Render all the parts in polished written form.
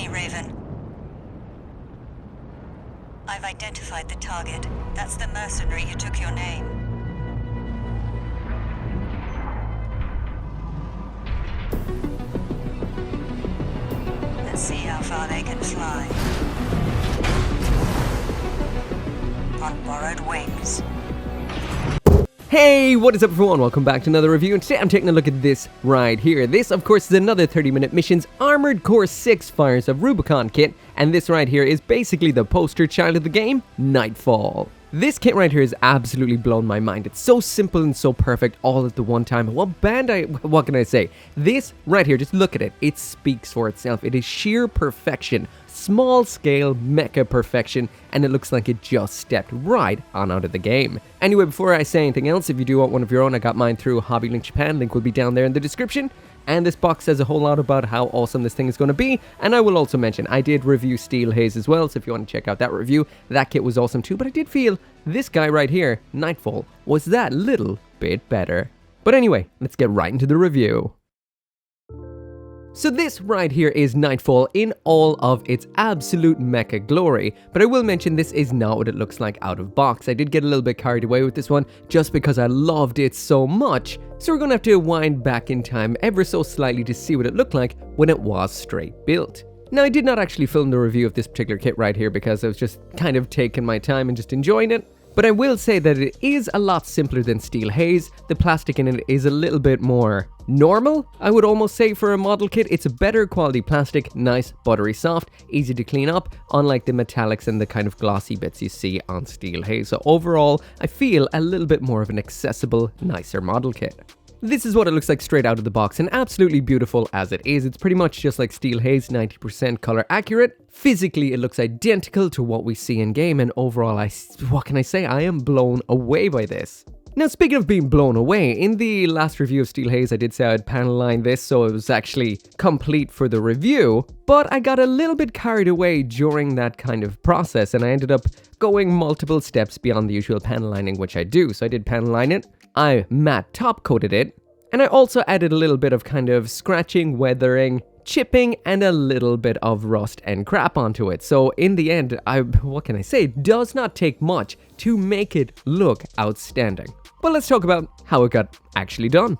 me, Raven. I've identified the target. That's the mercenary who took your name. Let's see how far they can fly. On borrowed wings. Hey, what is up everyone? Welcome back to another review, and today I'm taking a look at this right here. This, of course, is another 30-minute missions Armored Core 6 Fires of Rubicon kit, and this right here is basically the poster child of the game, Nightfall. This kit right here has absolutely blown my mind. It's so simple and so perfect all at the one time. Well, Bandai, what can I say? This right here, just look at it. It speaks for itself. It is sheer perfection. Small scale mecha perfection, and it looks like it just stepped right on out of the game. Anyway, before I say anything else, if you do want one of your own, I got mine through Hobby Link Japan. Link will be down there in the description. And this box says a whole lot about how awesome this thing is going to be. And I will also mention, I did review Steel Haze as well, so if you want to check out that review, that kit was awesome too. But I did feel this guy right here, Nightfall, was that little bit better. But anyway, let's get right into the review. So this right here is Nightfall in all of its absolute mecha glory, but I will mention this is not what it looks like out of box. I did get a little bit carried away with this one just because I loved it so much, so we're going to have to wind back in time ever so slightly to see what it looked like when it was straight built. Now, I did not actually film the review of this particular kit right here because I was just kind of taking my time and just enjoying it. But I will say that it is a lot simpler than Steel Haze. The plastic in it is a little bit more normal, I would almost say, for a model kit. It's a better quality plastic, nice, buttery soft, easy to clean up, unlike the metallics and the kind of glossy bits you see on Steel Haze. So overall, I feel a little bit more of an accessible, nicer model kit. This is what it looks like straight out of the box, and absolutely beautiful as it is. It's pretty much just like Steel Haze, 90% color accurate. Physically, it looks identical to what we see in game, and overall, what can I say? I am blown away by this. Now, speaking of being blown away, in the last review of Steel Haze, I did say I'd panel line this, so it was actually complete for the review, but I got a little bit carried away during that kind of process, and I ended up going multiple steps beyond the usual panel lining, which I do. So I did panel line it, I matte top coated it, and I also added a little bit of kind of scratching, weathering, chipping, and a little bit of rust and crap onto it. So in the end, what can I say, it does not take much to make it look outstanding. But let's talk about how it got actually done.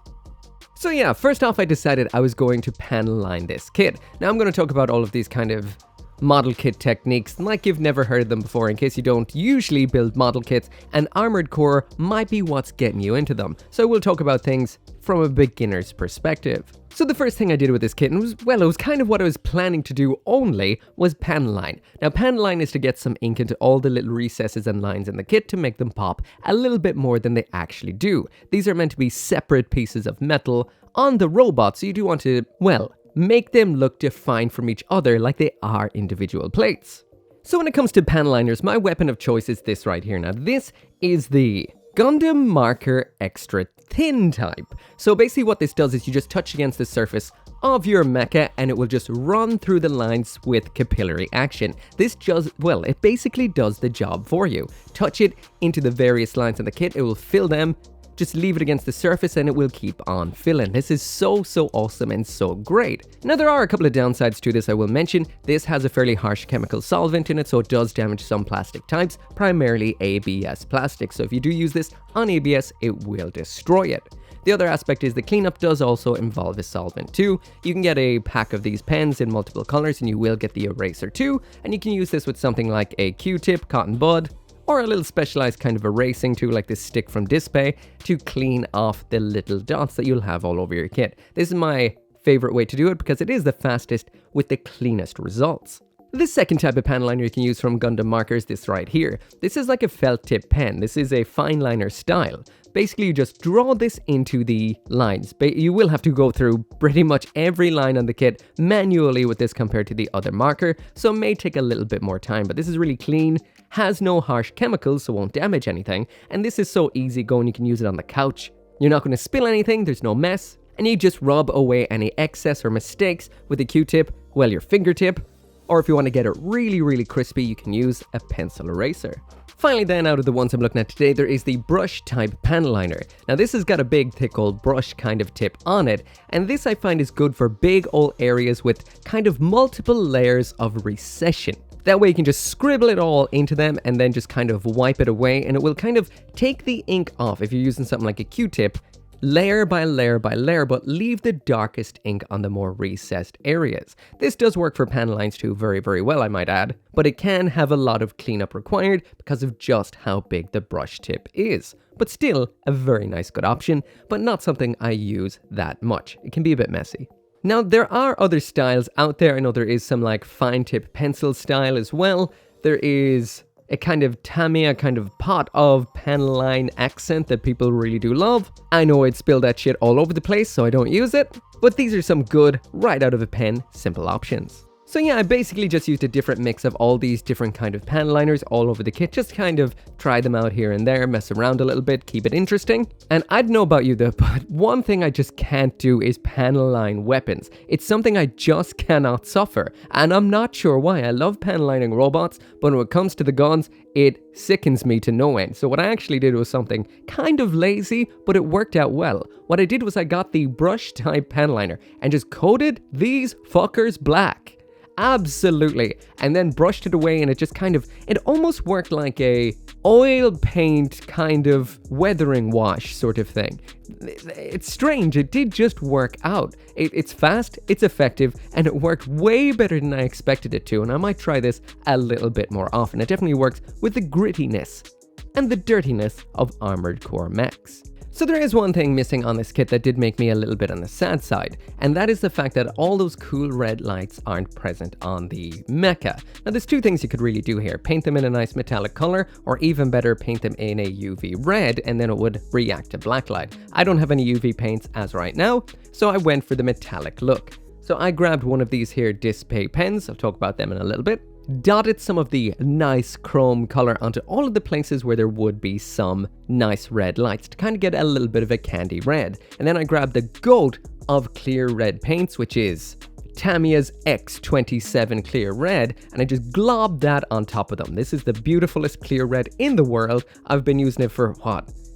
So yeah, first off, I decided I was going to panel line this kit. Now I'm going to talk about all of these kind of model kit techniques like you've never heard them before, in case you don't usually build model kits, and Armored Core might be what's getting you into them. So we'll talk about things from a beginner's perspective. So the first thing I did with this kit, and it was kind of what I was planning to do only, was panel line. Now panel line is to get some ink into all the little recesses and lines in the kit to make them pop a little bit more than they actually do. These are meant to be separate pieces of metal on the robot, so you do want to, well, make them look defined from each other like they are individual plates. So when it comes to panel liners, my weapon of choice is this right here. Now this is the Gundam marker extra thin type. So basically what this does is you just touch against the surface of your mecha and it will just run through the lines with capillary action. This just, well, it basically does the job for you. Touch it into the various lines in the kit, it will fill them. Just leave it against the surface and it will keep on filling. This is so awesome and so great. Now there are a couple of downsides to this I will mention. This has a fairly harsh chemical solvent in it, so it does damage some plastic types, primarily ABS plastic. So if you do use this on ABS, it will destroy it. The other aspect is the cleanup does also involve a solvent too. You can get a pack of these pens in multiple colors and you will get the eraser too, and you can use this with something like a Q-tip, cotton bud, or a little specialized kind of erasing tool like this stick from Display to clean off the little dots that you'll have all over your kit. This is my favorite way to do it because it is the fastest with the cleanest results. The second type of panel liner you can use from Gundam markers, this right here. This is like a felt tip pen. This is a fine liner style. Basically, you just draw this into the lines, but you will have to go through pretty much every line on the kit manually with this compared to the other marker, so it may take a little bit more time, but this is really clean, has no harsh chemicals, so won't damage anything, and this is so easy going, you can use it on the couch. You're not going to spill anything, there's no mess, and you just rub away any excess or mistakes with a Q-tip, well, your fingertip, or if you want to get it really crispy, you can use a pencil eraser. Finally then, out of the ones I'm looking at today, there is the brush type panel liner. Now this has got a big thick old brush kind of tip on it, and this I find is good for big old areas with kind of multiple layers of recession. That way you can just scribble it all into them and then just kind of wipe it away, and it will kind of take the ink off if you're using something like a Q-tip, layer by layer by layer, but leave the darkest ink on the more recessed areas. This does work for panel lines too very, very well, I might add, but it can have a lot of cleanup required because of just how big the brush tip is. But still, a very nice good option, but not something I use that much. It can be a bit messy. Now, there are other styles out there. I know there is some like fine tip pencil style as well. There is a kind of Tamiya kind of pot of panel line accent that people really do love. I know I'd spill that shit all over the place, so I don't use it. But these are some good, right out of a pen, simple options. So yeah, I basically just used a different mix of all these different kind of panel liners all over the kit, just kind of try them out here and there, mess around a little bit, keep it interesting. And I don't know about you though, but one thing I just can't do is panel line weapons. It's something I just cannot suffer, and I'm not sure why. I love panel lining robots, but when it comes to the guns, it sickens me to no end. So what I actually did was something kind of lazy, but it worked out well. What I did was I got the brush type panel liner and just coated these fuckers black. Absolutely. And then brushed it away, and it just kind of, it almost worked like a oil paint kind of weathering wash sort of thing. It's strange, it did just work out. It's fast, it's effective, and it worked way better than I expected it to, and I might try this a little bit more often. It definitely works with the grittiness and the dirtiness of Armored Core mechs. So there is one thing missing on this kit that did make me a little bit on the sad side, and that is the fact that all those cool red lights aren't present on the Mecha. Now there's two things you could really do here: paint them in a nice metallic color, or even better, paint them in a UV red, and then it would react to blacklight. I don't have any UV paints as right now, so I went for the metallic look. So I grabbed one of these here Display pens, I'll talk about them in a little bit, dotted some of the nice chrome color onto all of the places where there would be some nice red lights to kind of get a little bit of a candy red. And then I grabbed the GOAT of clear red paints, which is Tamiya's X27 clear red, and I just globbed that on top of them. This is the beautifulest clear red in the world. I've been using it for,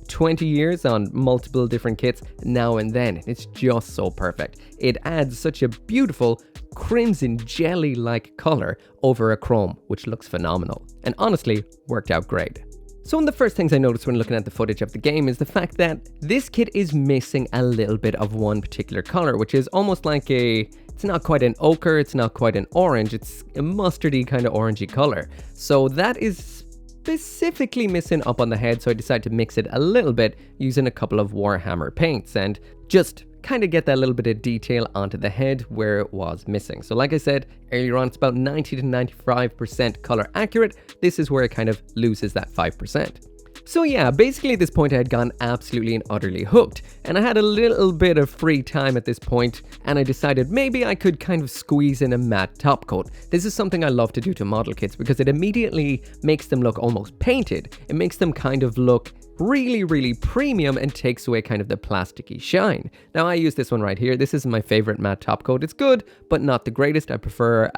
20 years on multiple different kits now and then. It's just so perfect. It adds such a beautiful crimson jelly-like color over a chrome, which looks phenomenal, and honestly worked out great. So one of the first things I noticed when looking at the footage of the game is the fact that this kit is missing a little bit of one particular color, which is almost like it's not quite an ochre, it's not quite an orange, it's a mustardy kind of orangey color. So that is specifically missing up on the head, so I decided to mix it a little bit using a couple of Warhammer paints and just kind of get that little bit of detail onto the head where it was missing. So like I said earlier on, it's about 90 to 95% color accurate. This is where it kind of loses that 5%. So yeah, basically at this point I had gone absolutely and utterly hooked, and I had a little bit of free time at this point, and I decided maybe I could kind of squeeze in a matte top coat. This is something I love to do to model kits because it immediately makes them look almost painted. It makes them kind of look really, really premium and takes away kind of the plasticky shine. Now I use this one right here. This is my favorite matte top coat. It's good, but not the greatest. I prefer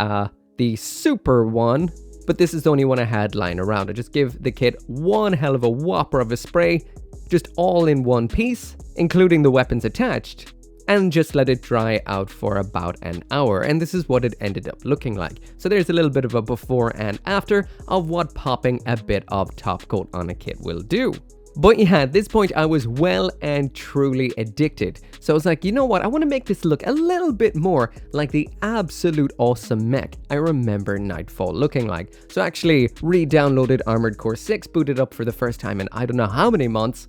the super one. But this is the only one I had lying around. I just give the kit one hell of a whopper of a spray, just all in one piece, including the weapons attached, and just let it dry out for about an hour. And this is what it ended up looking like. So there's a little bit of a before and after of what popping a bit of top coat on a kit will do. But yeah, at this point I was well and truly addicted. So I was like, you know what, I want to make this look a little bit more like the absolute awesome mech I remember Nightfall looking like. So I actually re-downloaded Armored Core 6, booted up for the first time in I don't know how many months,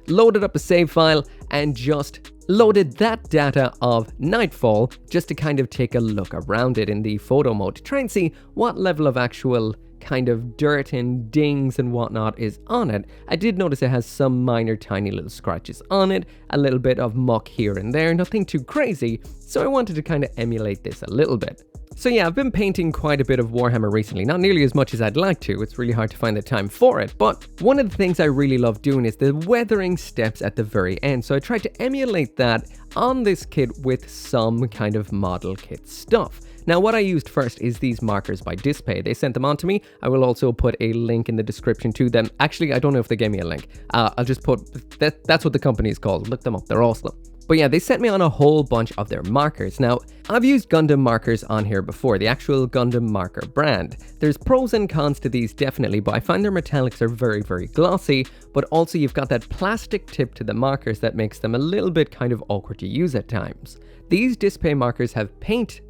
loaded up a save file, and just loaded that data of Nightfall just to kind of take a look around it in the photo mode to try and see what level of actual kind of dirt and dings and whatnot is on it. I did notice it has some minor tiny little scratches on it, a little bit of muck here and there, nothing too crazy, so I wanted to kind of emulate this a little bit. So yeah, I've been painting quite a bit of Warhammer recently, not nearly as much as I'd like to, it's really hard to find the time for it, but one of the things I really love doing is the weathering steps at the very end, so I tried to emulate that on this kit with some kind of model kit stuff. Now what I used first is these markers by Display. They sent them on to me. I will also put a link in the description to them. Actually, I don't know if they gave me a link. I'll just put, that's what the company is called. Look them up, they're awesome. But yeah, they sent me on a whole bunch of their markers. Now, I've used Gundam markers on here before, the actual Gundam marker brand. There's pros and cons to these definitely, but I find their metallics are very, very glossy, but also you've got that plastic tip to the markers that makes them a little bit kind of awkward to use at times. These Display markers have paint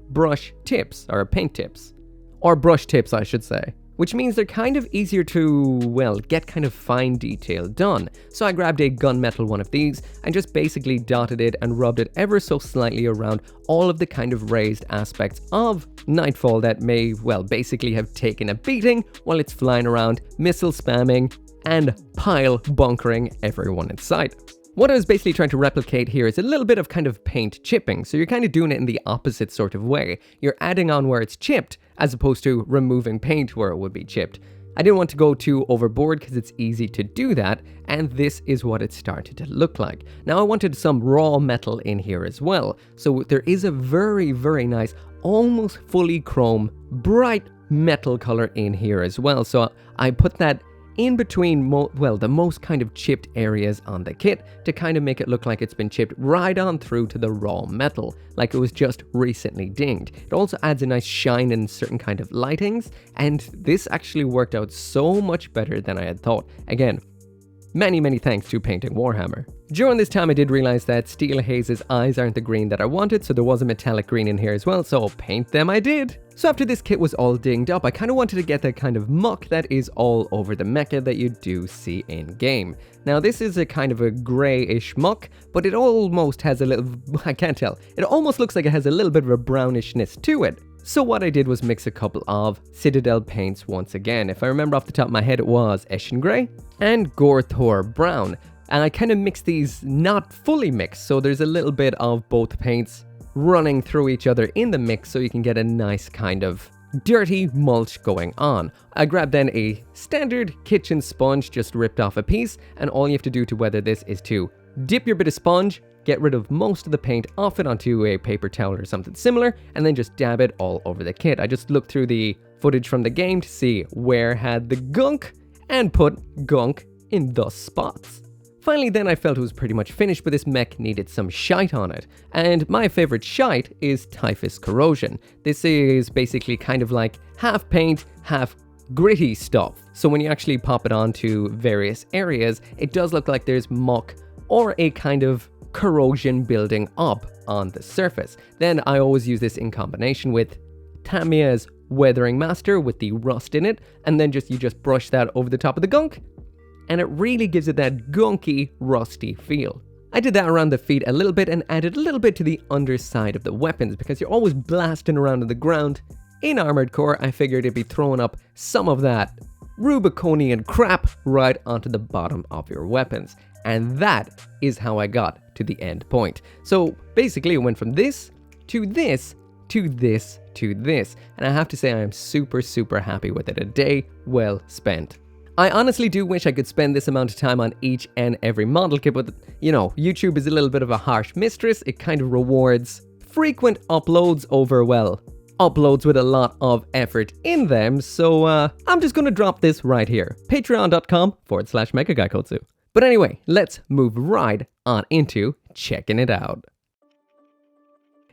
brush tips, or paint tips, or brush tips I should say, which means they're kind of easier to, well, get kind of fine detail done. So I grabbed a gunmetal one of these and just basically dotted it and rubbed it ever so slightly around all of the kind of raised aspects of Nightfall that may, well, basically have taken a beating while it's flying around, missile spamming, and pile bunkering everyone in sight. What I was basically trying to replicate here is a little bit of kind of paint chipping, so you're kind of doing it in the opposite sort of way. You're adding on where it's chipped, as opposed to removing paint where it would be chipped. I didn't want to go too overboard because it's easy to do that, and this is what it started to look like. Now I wanted some raw metal in here as well, so there is a very, very nice, almost fully chrome, bright metal color in here as well, so I put that in between, the most kind of chipped areas on the kit to kind of make it look like it's been chipped right on through to the raw metal, like it was just recently dinged. It also adds a nice shine and certain kind of lightings, and this actually worked out so much better than I had thought. Again, many thanks to Painting Warhammer. During this time I did realize that Steel Haze's eyes aren't the green that I wanted, so there was a metallic green in here as well, so paint them I did. So after this kit was all dinged up, I kind of wanted to get that kind of muck that is all over the mecha that you do see in game. Now this is a kind of a greyish muck, but it almost has a little, I can't tell, it almost looks like it has a little bit of a brownishness to it. So what I did was mix a couple of Citadel paints once again. If I remember off the top of my head, it was Eshin Grey and Gorthor Brown. And I kind of mixed these, not fully mixed, so there's a little bit of both paints running through each other in the mix so you can get a nice kind of dirty mulch going on. I grabbed then a standard kitchen sponge, just ripped off a piece, and all you have to do to weather this is to dip your bit of sponge, get rid of most of the paint off it onto a paper towel or something similar, and then just dab it all over the kit. I just looked through the footage from the game to see where had the gunk, and put gunk in those spots. Finally then I felt it was pretty much finished, but this mech needed some shite on it. And my favorite shite is Typhus Corrosion. This is basically kind of like half paint, half gritty stuff. So when you actually pop it onto various areas, it does look like there's muck or a kind of corrosion building up on the surface. Then I always use this in combination with Tamiya's Weathering Master with the rust in it, and then you just brush that over the top of the gunk, and it really gives it that gunky, rusty feel. I did that around the feet a little bit and added a little bit to the underside of the weapons because you're always blasting around on the ground. In Armored Core, I figured it'd be throwing up some of that Rubiconian crap right onto the bottom of your weapons. And that is how I got to the end point. So basically it went from this, to this, to this, to this. And I have to say I am super happy with it. A day well spent. I honestly do wish I could spend this amount of time on each and every model kit, but you know, YouTube is a little bit of a harsh mistress. It kind of rewards frequent uploads over, well, uploads with a lot of effort in them. So I'm just gonna drop this right here. Patreon.com/Mecha Gaikotsu. But anyway, let's move right on into checking it out.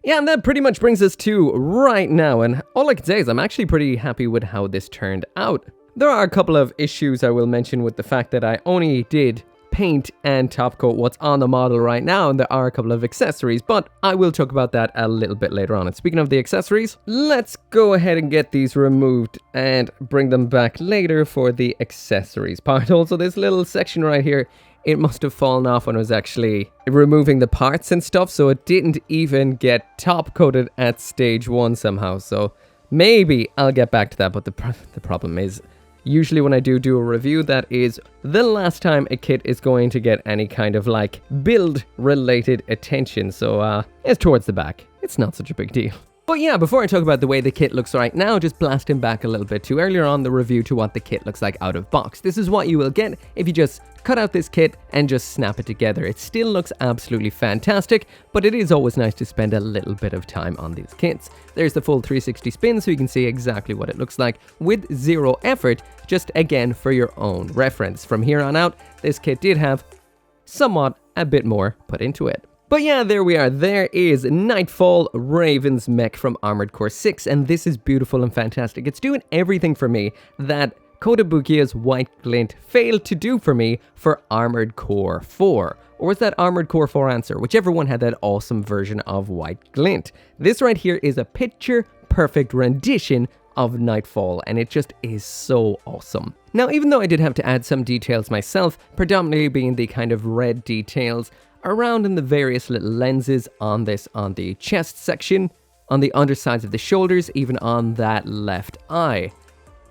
Yeah, and that pretty much brings us to right now, and all I can say is I'm actually pretty happy with how this turned out. There are a couple of issues I will mention with the fact that I only did paint and top coat what's on the model right now, and there are a couple of accessories, but I will talk about that a little bit later on. And speaking of the accessories, let's go ahead and get these removed and bring them back later for the accessories part. Also, this little section right here, it must have fallen off when I was actually removing the parts and stuff, so it didn't even get top coated at stage 1 somehow. So maybe I'll get back to that, but the problem is, usually when I do a review, that is the last time a kit is going to get any kind of like build related attention. So it's towards the back. It's not such a big deal. But yeah, before I talk about the way the kit looks right now, just blasting back a little bit to earlier on the review to what the kit looks like out of box. This is what you will get if you just cut out this kit and just snap it together. It still looks absolutely fantastic, but it is always nice to spend a little bit of time on these kits. There's the full 360 spin, so you can see exactly what it looks like with zero effort, just again for your own reference. From here on out, this kit did have somewhat a bit more put into it. But yeah, there we are. There is Nightfall Raven's mech from Armored Core 6, and this is beautiful and fantastic. It's doing everything for me that Kotobukiya's White Glint failed to do for me for Armored Core 4. Or was that Armored Core 4 answer? Whichever one had that awesome version of White Glint. This right here is a picture-perfect rendition of Nightfall, and it just is so awesome. Now, even though I did have to add some details myself, predominantly being the kind of red details around in the various little lenses on the chest section, on the undersides of the shoulders, even on that left eye.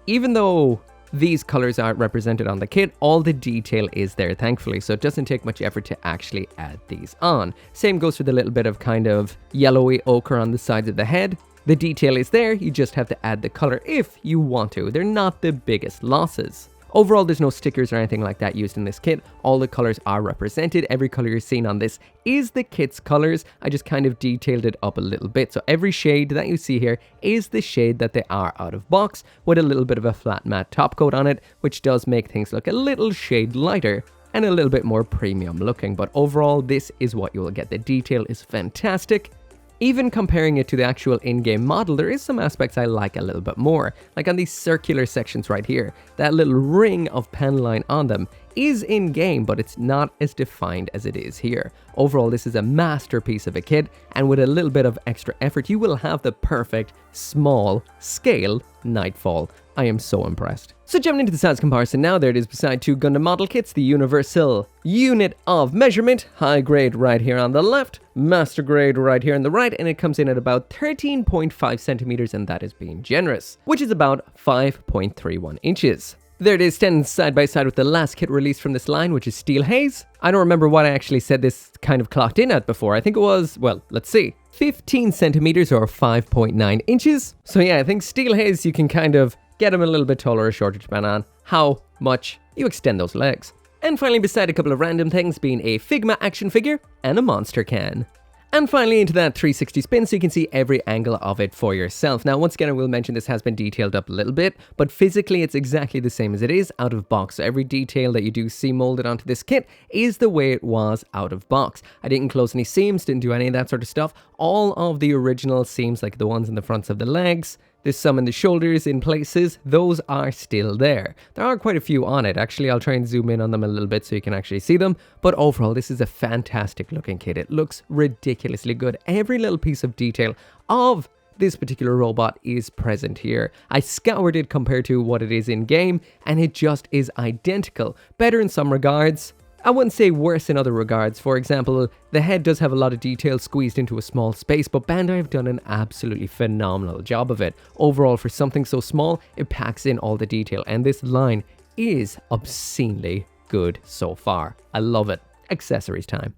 Even though these colors aren't represented on the kit, all the detail is there, thankfully, so it doesn't take much effort to actually add these on. Same goes for the little bit of kind of yellowy ochre on the sides of the head. The detail is there, you just have to add the color if you want to. They're not the biggest losses. Overall, there's no stickers or anything like that used in this kit. All the colors are represented. Every color you're seeing on this is the kit's colors. I just kind of detailed it up a little bit. So every shade that you see here is the shade that they are out of box, with a little bit of a flat matte top coat on it, which does make things look a little shade lighter and a little bit more premium looking. But overall, this is what you will get. The detail is fantastic. Even comparing it to the actual in-game model, there is some aspects I like a little bit more. Like on these circular sections right here, that little ring of pen line on them is in-game, but it's not as defined as it is here. Overall, this is a masterpiece of a kit, and with a little bit of extra effort, you will have the perfect, small, scale Nightfall. I am so impressed. So jumping into the size comparison now, there it is beside two Gundam model kits, the universal unit of measurement, high grade right here on the left, master grade right here on the right, and it comes in at about 13.5 centimeters, and that is being generous, which is about 5.31 inches. There it is, standing side by side with the last kit released from this line, which is Steel Haze. I don't remember what I actually said this kind of clocked in at before. I think it was, well, let's see, 15 centimeters or 5.9 inches. So yeah, I think Steel Haze, you can kind of get them a little bit taller or shorter depending on how much you extend those legs. And finally, beside a couple of random things being a Figma action figure and a monster can. And finally into that 360 spin so you can see every angle of it for yourself. Now once again I will mention this has been detailed up a little bit, but physically it's exactly the same as it is out of box. So every detail that you do see molded onto this kit is the way it was out of box. I didn't close any seams, didn't do any of that sort of stuff. All of the original seams, like the ones in the fronts of the legs, there's some in the shoulders in places, those are still there. There are quite a few on it. Actually, I'll try and zoom in on them a little bit so you can actually see them. But overall, this is a fantastic looking kit. It looks ridiculously good. Every little piece of detail of this particular robot is present here. I scoured it compared to what it is in game, and it just is identical. Better in some regards. I wouldn't say worse in other regards. For example, the head does have a lot of detail squeezed into a small space, but Bandai have done an absolutely phenomenal job of it. Overall, for something so small, it packs in all the detail, and this line is obscenely good so far. I love it. Accessories time.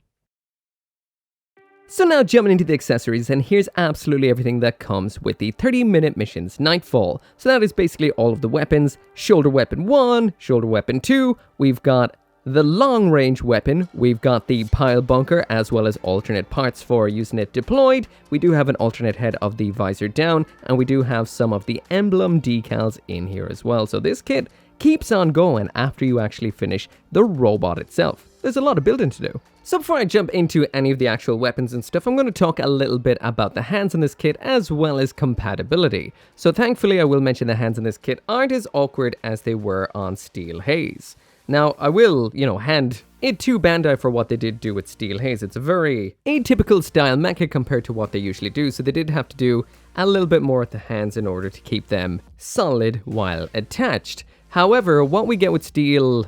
So now jumping into the accessories, and here's absolutely everything that comes with the 30-minute missions Nightfall. So that is basically all of the weapons. Shoulder weapon 1, shoulder weapon 2, we've got the long-range weapon, we've got the pile bunker, as well as alternate parts for using it deployed. We do have an alternate head of the visor down, and we do have some of the emblem decals in here as well. So this kit keeps on going after you actually finish the robot itself. There's a lot of building to do. So before I jump into any of the actual weapons and stuff, I'm going to talk a little bit about the hands in this kit as well as compatibility. So thankfully I will mention the hands in this kit aren't as awkward as they were on Steel Haze. Now, I will, hand it to Bandai for what they did do with Steel Haze. It's a very atypical style mecha compared to what they usually do, so they did have to do a little bit more with the hands in order to keep them solid while attached. However, what we get with Steel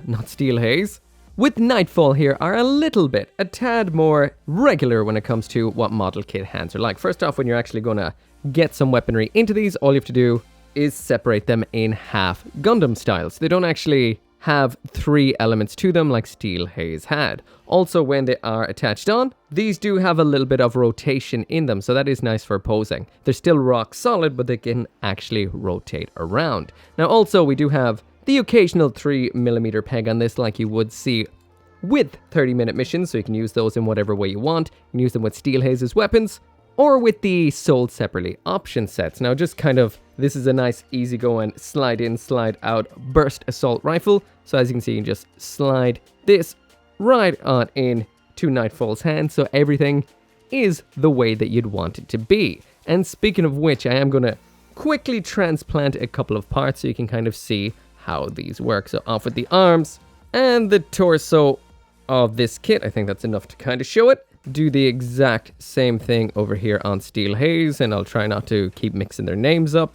Haze, with Nightfall here are a tad more regular when it comes to what model kit hands are like. First off, when you're actually going to get some weaponry into these, all you have to do is separate them in half Gundam style. So they don't actually have 3 elements to them like Steel Haze had. Also, when they are attached on, these do have a little bit of rotation in them, so that is nice for posing. They're still rock solid, but they can actually rotate around. Now also, we do have the occasional 3mm peg on this like you would see with 30-minute missions, so you can use those in whatever way you want. You can use them with Steel Haze as weapons, or with the sold separately option sets. Now just kind of, this is a nice easygoing slide in, slide out burst assault rifle. So as you can see, you can just slide this right on in to Nightfall's hand, so everything is the way that you'd want it to be. And speaking of which, I am going to quickly transplant a couple of parts so you can kind of see how these work. So off with the arms and the torso of this kit. I think that's enough to kind of show it. Do the exact same thing over here on Steel Haze, and I'll try not to keep mixing their names up,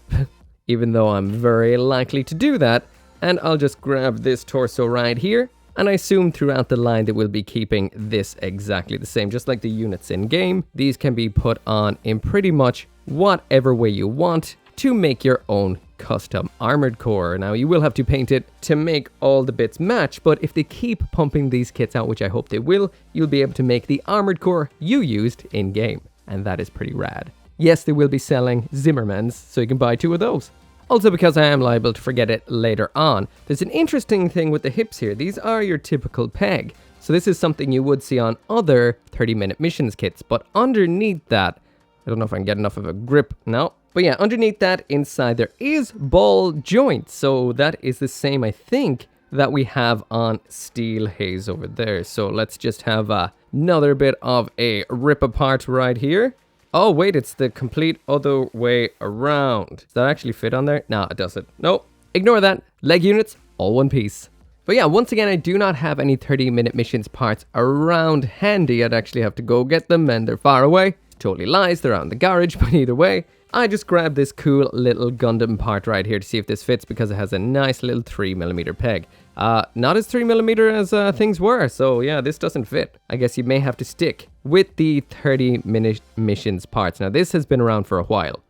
even though I'm very likely to do that. And I'll just grab this torso right here, and I assume throughout the line that we'll be keeping this exactly the same, just like the units in game. These can be put on in pretty much whatever way you want to make your own custom armored core. Now you will have to paint it to make all the bits match, but if they keep pumping these kits out, which I hope they will, you'll be able to make the armored core you used in game, and that is pretty rad. Yes, they will be selling Zimmermans, so you can buy 2 of those. Also, because I am liable to forget it later on, there's an interesting thing with the hips here. These are your typical peg, so this is something you would see on other 30-minute missions kits, but underneath that, I don't know if I can get enough of a grip now. But yeah, underneath that, inside, there is ball joints. So that is the same, I think, that we have on Steel Haze over there. So let's just have another bit of a rip apart right here. Oh, wait, it's the complete other way around. Does that actually fit on there? No, it doesn't. Nope. Ignore that. Leg units, all one piece. But yeah, once again, I do not have any 30-minute missions parts around handy. I'd actually have to go get them, and they're far away. Totally lies, they're out in the garage, but either way, I just grabbed this cool little Gundam part right here to see if this fits, because it has a nice little 3mm peg. Not as 3mm as things were, so yeah, this doesn't fit. I guess you may have to stick with the 30-minute missions parts. Now this has been around for a while.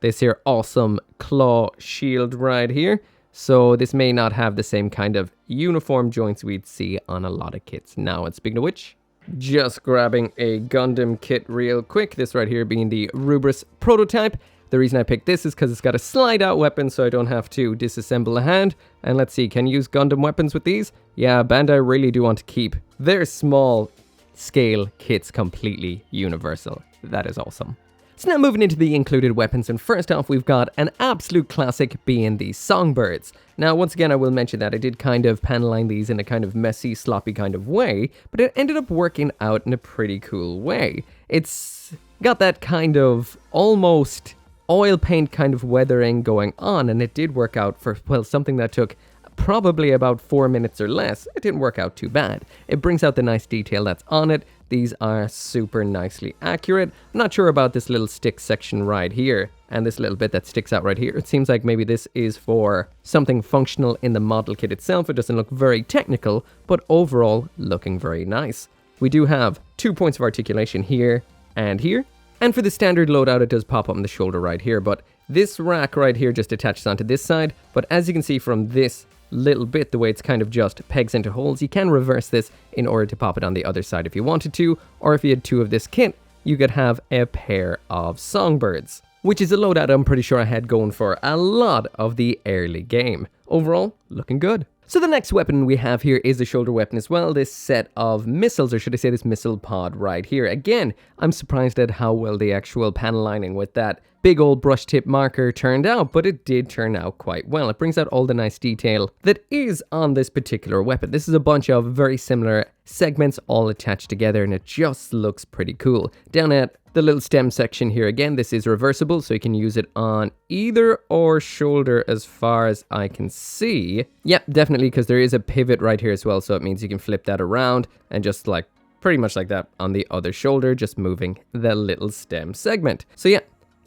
This here awesome claw shield right here. So this may not have the same kind of uniform joints we'd see on a lot of kits now. And speaking of which, just grabbing a Gundam kit real quick. This right here being the Rubris prototype. The reason I picked this is because it's got a slide out weapon, so I don't have to disassemble a hand. And let's see, can you use Gundam weapons with these? Yeah, Bandai really do want to keep their small scale kits completely universal. That is awesome. So now moving into the included weapons, and first off we've got an absolute classic being the Songbirds. Now once again I will mention that I did kind of panelline these in a kind of messy, sloppy kind of way, but it ended up working out in a pretty cool way. It's got that kind of almost oil paint kind of weathering going on, and it did work out for, well, something that took probably about 4 minutes or less. It didn't work out too bad. It brings out the nice detail that's on it. These are super nicely accurate. I'm not sure about this little stick section right here and this little bit that sticks out right here. It seems like maybe this is for something functional in the model kit itself. It doesn't look very technical, but overall looking very nice. We do have 2 points of articulation here and here. And for the standard loadout, it does pop up on the shoulder right here, but this rack right here just attaches onto this side. But as you can see from this little bit, the way it's kind of just pegs into holes, you can reverse this in order to pop it on the other side if you wanted to, or if you had 2 of this kit, you could have a pair of Songbirds, which is a loadout I'm pretty sure I had going for a lot of the early game. Overall, looking good. So the next weapon we have here is a shoulder weapon as well, this set of missiles, or should I say this missile pod right here. Again, I'm surprised at how well the actual panel lining with that big old brush tip marker turned out, but it did turn out quite well. It brings out all the nice detail that is on this particular weapon. This is a bunch of very similar segments all attached together, and it just looks pretty cool. Down at the little stem section here, again, this is reversible, so you can use it on either or shoulder as far as I can see. Yep, definitely, because there is a pivot right here as well, so it means you can flip that around and just like pretty much like that on the other shoulder, just moving the little stem segment. So yeah,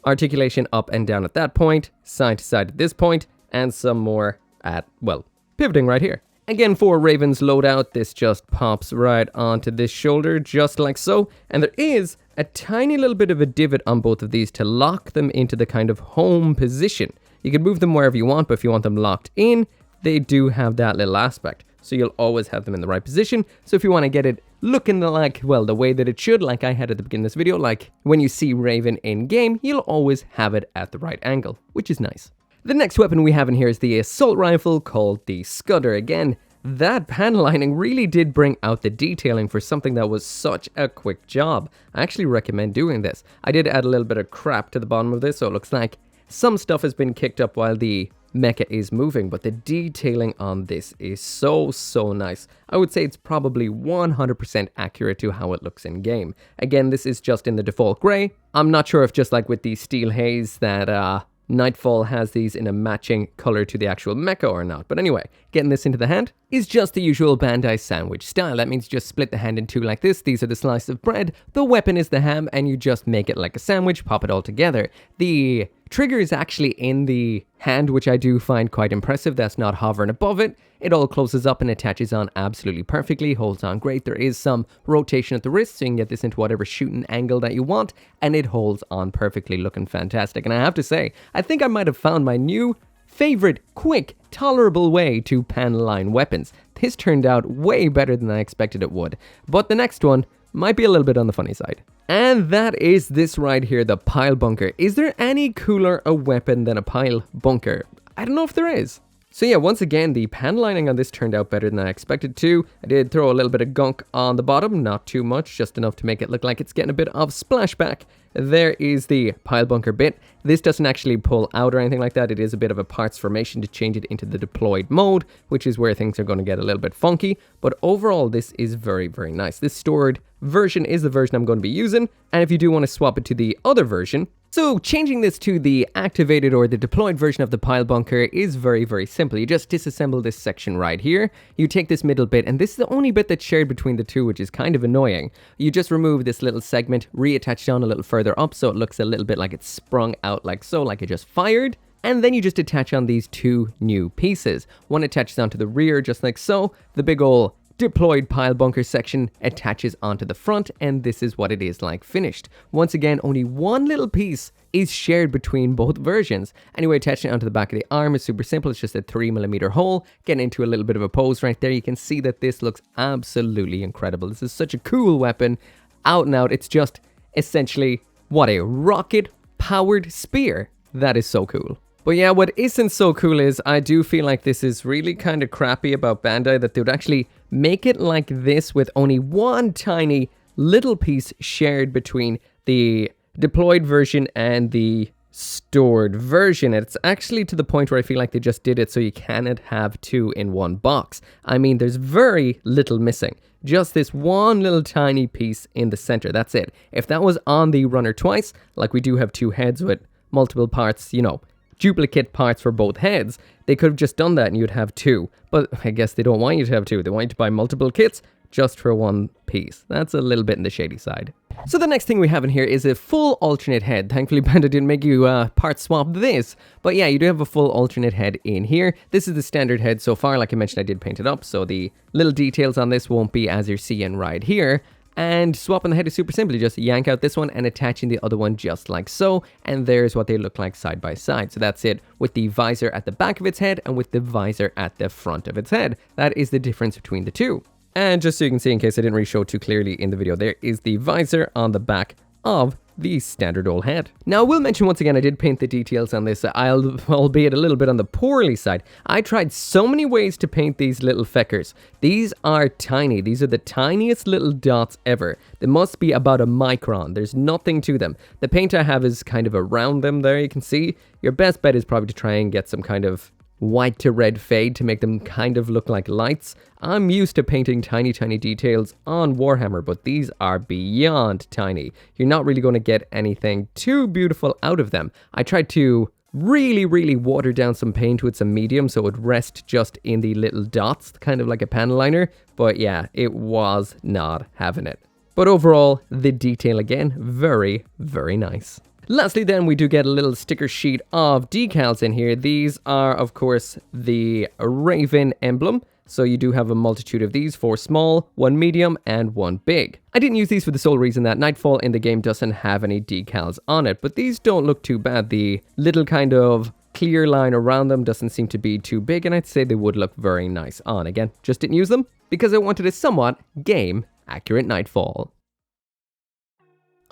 articulation up and down at that point, side to side at this point, and some more at, well, pivoting right here. Again, for Raven's loadout, this just pops right onto this shoulder, just like so. And there is a tiny little bit of a divot on both of these to lock them into the kind of home position. You can move them wherever you want, but if you want them locked in, they do have that little aspect. So you'll always have them in the right position. So if you want to get it looking like, well, the way that it should, like I had at the beginning of this video, like when you see Raven in game, you'll always have it at the right angle, which is nice. The next weapon we have in here is the assault rifle called the Scudder. Again, that panel lining really did bring out the detailing for something that was such a quick job. I actually recommend doing this. I did add a little bit of crap to the bottom of this, so it looks like some stuff has been kicked up while the mecha is moving, but the detailing on this is so nice. I would say it's probably 100% accurate to how it looks in game. Again, this is just in the default gray. I'm not sure if just like with the Steel Haze that Nightfall has these in a matching color to the actual mecha or not. But anyway, getting this into the hand is just the usual Bandai sandwich style. That means you just split the hand in two like this. These are the slices of bread. The weapon is the ham, and you just make it like a sandwich, pop it all together. The trigger is actually in the hand, which I do find quite impressive. That's not hovering above it. It all closes up and attaches on absolutely perfectly, holds on great. There is some rotation at the wrist, so you can get this into whatever shooting angle that you want, and it holds on perfectly, looking fantastic. And I have to say, I think I might have found my new favorite, quick, tolerable way to panel line weapons. This turned out way better than I expected it would, but the next one might be a little bit on the funny side. And that is this right here, the pile bunker. Is there any cooler a weapon than a pile bunker? I don't know if there is. So yeah, once again, the panel lining on this turned out better than I expected to. I did throw a little bit of gunk on the bottom, not too much, just enough to make it look like it's getting a bit of splashback. There is the pile bunker bit. This doesn't actually pull out or anything like that. It is a bit of a parts formation to change it into the deployed mode, which is where things are going to get a little bit funky. But overall, this is very nice. This stored version is the version I'm going to be using. And if you do want to swap it to the other version, so changing this to the activated or the deployed version of the pile bunker is very simple. You just disassemble this section right here. You take this middle bit, and this is the only bit that's shared between the two, which is kind of annoying. You just remove this little segment, reattach down a little further up so it looks a little bit like it's sprung out like so, like it just fired. And then you just attach on these two new pieces. One attaches onto the rear just like so. The big ol' deployed pile bunker section attaches onto the front, and this is what it is like finished. Once again, only one little piece is shared between both versions. Anyway, attaching it onto the back of the arm is super simple. It's just a 3mm hole. Getting into a little bit of a pose right there. You can see that this looks absolutely incredible. This is such a cool weapon. Out and out, it's just essentially what a rocket-powered spear. That is so cool. But yeah, what isn't so cool is I do feel like this is really kind of crappy about Bandai, that they would actually make it like this with only one tiny little piece shared between the deployed version and the stored version. It's actually to the point where I feel like they just did it so you cannot have two in one box. I mean, there's very little missing. Just this one little tiny piece in the center. That's it. If that was on the runner twice, like we do have two heads with multiple parts, you know, duplicate parts for both heads, they could have just done that and you'd have two. But I guess they don't want you to have two. They want you to buy multiple kits just for one piece. That's a little bit in the shady side. So the next thing we have in here is a full alternate head. Thankfully, Bandai didn't make you part swap this. But yeah, you do have a full alternate head in here. This is the standard head so far. Like I mentioned, I did paint it up, so the little details on this won't be as you're seeing right here. And swapping the head is super simple. You just yank out this one and attaching the other one just like so. And there's what they look like side by side. So that's it with the visor at the back of its head and with the visor at the front of its head. That is the difference between the two. And just so you can see, in case I didn't really show too clearly in the video, there is the visor on the back of the standard old head. Now, I will mention once again, I did paint the details on this, albeit a little bit on the poorly side. I tried so many ways to paint these little feckers. These are tiny. These are the tiniest little dots ever. They must be about a micron. There's nothing to them. The paint I have is kind of around them there, you can see. Your best bet is probably to try and get some kind of white to red fade to make them kind of look like lights. I'm used to painting tiny details on Warhammer, but these are beyond tiny. You're not really going to get anything too beautiful out of them. I tried to really water down some paint with some medium so it would rest just in the little dots, kind of like a panel liner, but yeah, it was not having it. But overall, the detail again, very nice. Lastly then, we do get a little sticker sheet of decals in here. These are, of course, the Raven emblem. So you do have a multitude of these, 4 small, 1 medium, and 1 big. I didn't use these for the sole reason that Nightfall in the game doesn't have any decals on it, but these don't look too bad. The little kind of clear line around them doesn't seem to be too big, and I'd say they would look very nice on. Again, just didn't use them because I wanted a somewhat game-accurate Nightfall.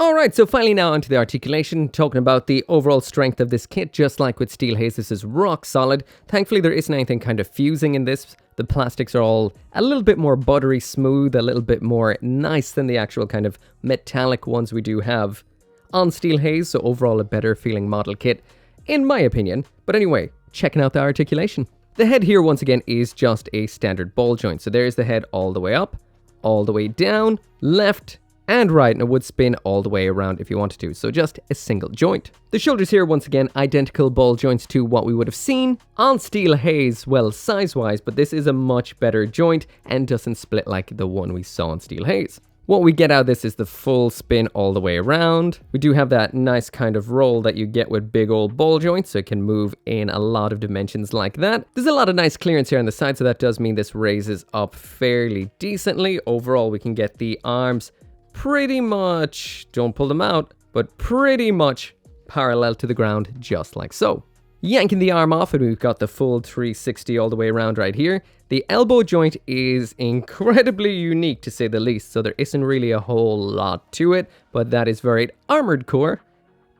Alright, so finally now onto the articulation, talking about the overall strength of this kit. Just like with Steel Haze, this is rock solid. Thankfully there isn't anything kind of fusing in this. The plastics are all a little bit more buttery smooth, a little bit more nice than the actual kind of metallic ones we do have on Steel Haze, so overall a better feeling model kit, in my opinion. But anyway, checking out the articulation. The head here once again is just a standard ball joint, so there's the head all the way up, all the way down, left, and right, and it would spin all the way around if you wanted to, so just a single joint. The shoulders here, once again, identical ball joints to what we would have seen on Steel Haze, well, size-wise, but this is a much better joint and doesn't split like the one we saw on Steel Haze. What we get out of this is the full spin all the way around. We do have that nice kind of roll that you get with big old ball joints, so it can move in a lot of dimensions like that. There's a lot of nice clearance here on the side, so that does mean this raises up fairly decently. Overall, we can get the arms pretty much, don't pull them out, but pretty much parallel to the ground, just like so. Yanking the arm off, and we've got the full 360 all the way around right here. The elbow joint is incredibly unique, to say the least, so there isn't really a whole lot to it, but that is very Armored Core.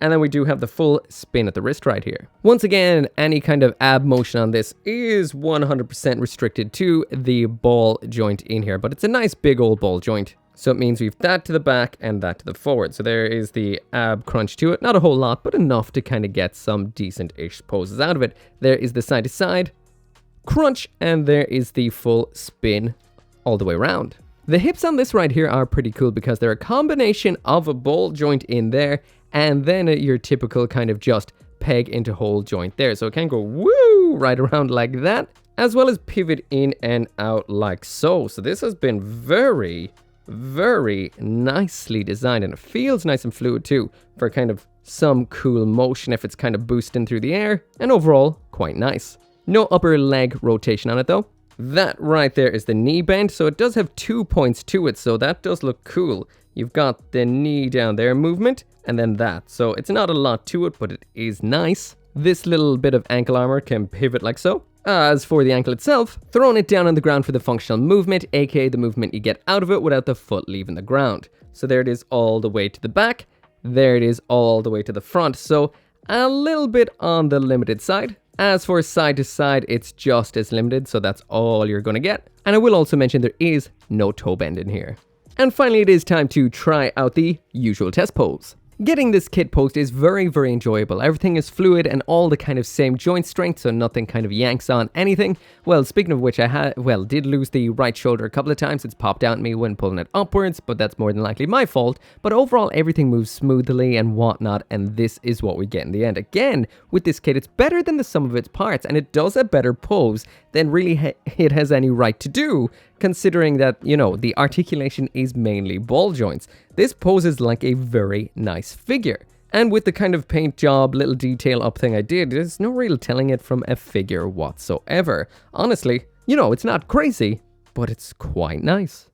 And then we do have the full spin at the wrist right here. Once again, any kind of ab motion on this is 100% restricted to the ball joint in here, but it's a nice big old ball joint. So it means we've that to the back and that to the forward. So there is the ab crunch to it. Not a whole lot, but enough to kind of get some decent-ish poses out of it. There is the side-to-side crunch, and there is the full spin all the way around. The hips on this right here are pretty cool because they're a combination of a ball joint in there and then your typical kind of just peg into hole joint there. So it can go woo right around like that, as well as pivot in and out like so. So this has been very nicely designed, and it feels nice and fluid too for kind of some cool motion if it's kind of boosting through the air, and overall quite nice. No upper leg rotation on it though. That right there is the knee bend, so it does have 2 points to it, so that does look cool. You've got the knee down there movement and then that, so it's not a lot to it, but it is nice. This little bit of ankle armor can pivot like so. As for the ankle itself, throwing it down on the ground for the functional movement, aka the movement you get out of it without the foot leaving the ground. So there it is all the way to the back, there it is all the way to the front, so a little bit on the limited side. As for side to side, it's just as limited, so that's all you're gonna get. And I will also mention there is no toe bend in here. And finally, it is time to try out the usual test pose. Getting this kit posed is very enjoyable. Everything is fluid and all the kind of same joint strength, so nothing kind of yanks on anything. Well, speaking of which, I did lose the right shoulder a couple of times. It's popped out at me when pulling it upwards, but that's more than likely my fault. But overall, everything moves smoothly and whatnot, and this is what we get in the end. Again, with this kit, it's better than the sum of its parts, and it does a better pose than really it has any right to do, considering that, you know, the articulation is mainly ball joints. This poses like a very nice figure. And with the kind of paint job, little detail up thing I did, there's no real telling it from a figure whatsoever. Honestly, you know, it's not crazy, but it's quite nice.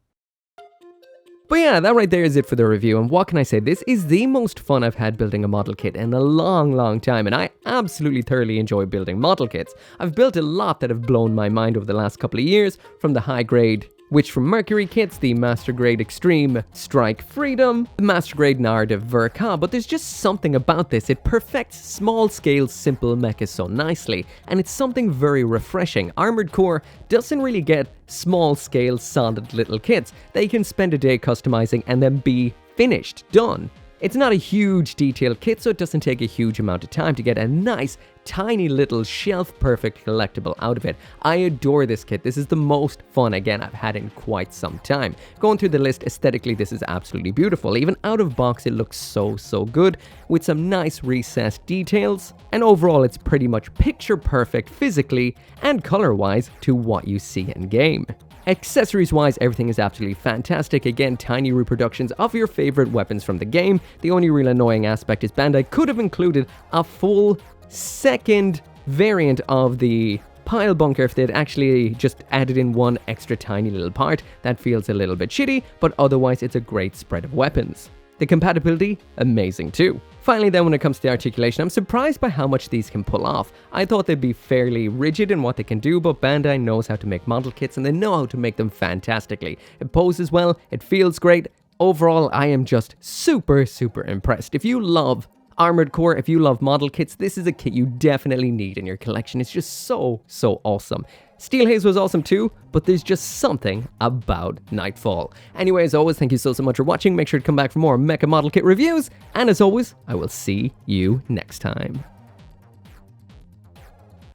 But yeah, that right there is it for the review, and what can I say, this is the most fun I've had building a model kit in a long time, and I absolutely thoroughly enjoy building model kits. I've built a lot that have blown my mind over the last couple of years, from the high grade Witch from Mercury kits, the Master Grade Extreme Strike Freedom, the Master Grade Narrative Verka, but there's just something about this. It perfects small-scale, simple mechas so nicely, and it's something very refreshing. Armored Core doesn't really get small-scale, solid little kits that you can spend a day customizing and then be finished, done. It's not a huge detailed kit, so it doesn't take a huge amount of time to get a nice, tiny little shelf-perfect collectible out of it. I adore this kit. This is the most fun, again, I've had in quite some time. Going through the list, aesthetically, this is absolutely beautiful. Even out of box, it looks so good, with some nice recessed details. And overall, it's pretty much picture perfect physically and color-wise to what you see in game. Accessories wise, everything is absolutely fantastic. Again, tiny reproductions of your favorite weapons from the game. The only real annoying aspect is Bandai could have included a full second variant of the pile bunker if they'd actually just added in one extra tiny little part. That feels a little bit shitty, but otherwise it's a great spread of weapons. The compatibility, amazing too. Finally then, when it comes to the articulation, I'm surprised by how much these can pull off. I thought they'd be fairly rigid in what they can do, but Bandai knows how to make model kits and they know how to make them fantastically. It poses well, it feels great. Overall, I am just super impressed. If you love Armored Core, if you love model kits, this is a kit you definitely need in your collection. It's just so awesome. Steel Haze was awesome too, but there's just something about Nightfall. Anyway, as always, thank you so much for watching. Make sure to come back for more Mecha model kit reviews, and as always, I will see you next time.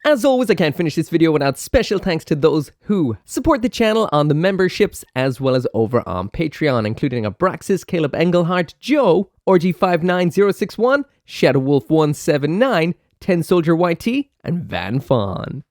As always, I can't finish this video without special thanks to those who support the channel on the memberships as well as over on Patreon, including Abraxas, Caleb Engelhardt, Joe, RG59061, Shadow Wolf 179, 10 Soldier YT, and Van Fawn.